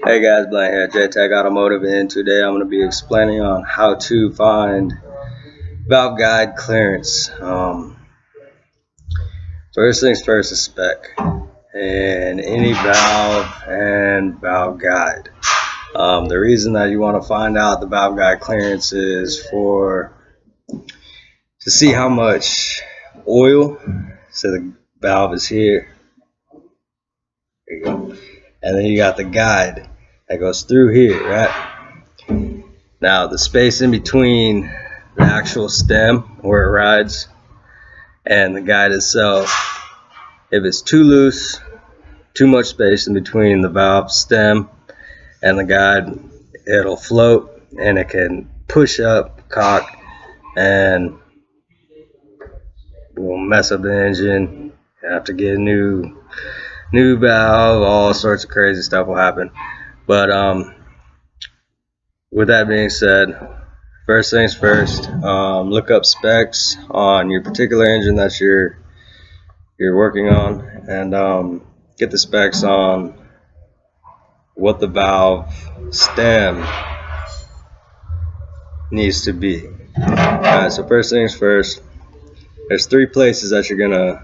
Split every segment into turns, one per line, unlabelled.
Hey guys, Blaine here, JTech Automotive, and today I'm going to be explaining on how to find valve guide clearance. First things first is spec and any valve and valve guide. The reason that you want to find out the valve guide clearance is to see how much oil. So the valve is here. There you go. And then you got the guide that goes through here, right? Now the space in between the actual stem where it rides and the guide itself, if it's too loose, too much space in between the valve stem and the guide, it'll float and it can push up, cock, and will mess up the engine. You have to get a new valve, all sorts of crazy stuff will happen. But with that being said, first things first, look up specs on your particular engine that you're working on, and get the specs on what the valve stem needs to be. Alright, so first things first, there's 3 places that you're gonna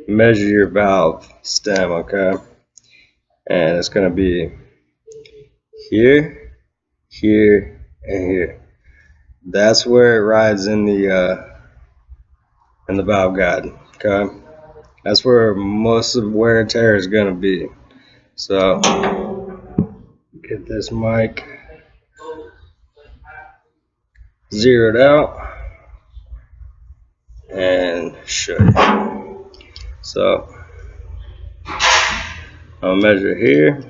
measure your valve stem, okay? And it's gonna be here, here, and here. That's where it rides in the valve guide, okay? That's where most of wear and tear is gonna be. So get this mic zeroed out and show you. So I'll measure here,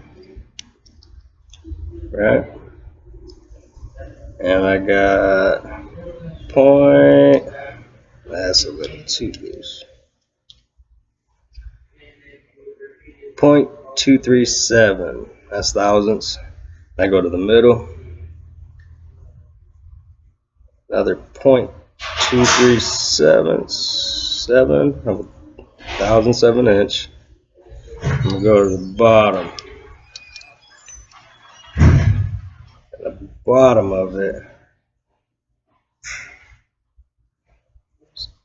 right? And I got that's a little too loose. 0.237, that's thousandths. I go to the middle, another 0.237 of a thousandths of an inch. I'm gonna go to the bottom. At the bottom of it,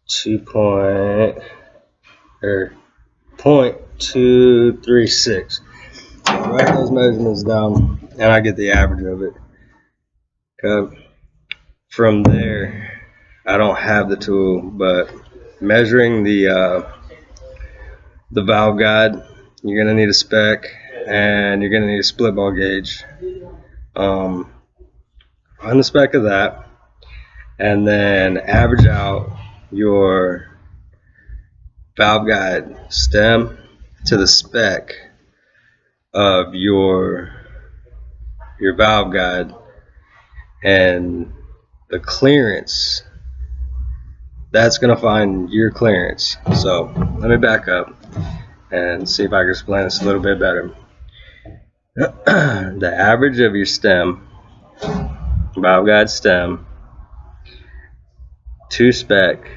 0.236. I write those measurements down and I get the average of it. Okay. From there, I don't have the tool, but measuring the valve guide, you're gonna need a spec and you're gonna need a split ball gauge. On the spec of that, and then average out your valve guide stem to the spec of your valve guide, and the clearance, that's gonna find your clearance. So let me back up and see if I can explain this a little bit better. The average of your stem, valve guide stem, to spec,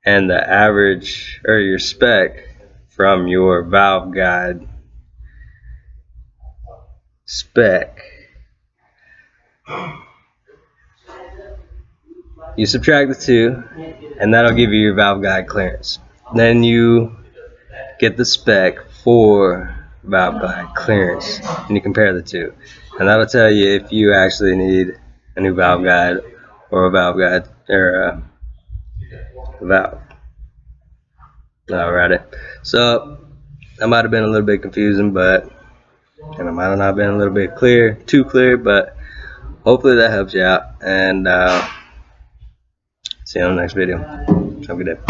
and the average, or your spec from your valve guide spec, you subtract the 2 and that'll give you your valve guide clearance. Then you get the spec for valve guide clearance and you compare the 2, and that'll tell you if you actually need a new valve guide or a valve guide or a valve. Alrighty, so that might have been a little bit confusing, and it might have not been a little bit too clear, but hopefully that helps you out, and see you on the next video. Have a good day.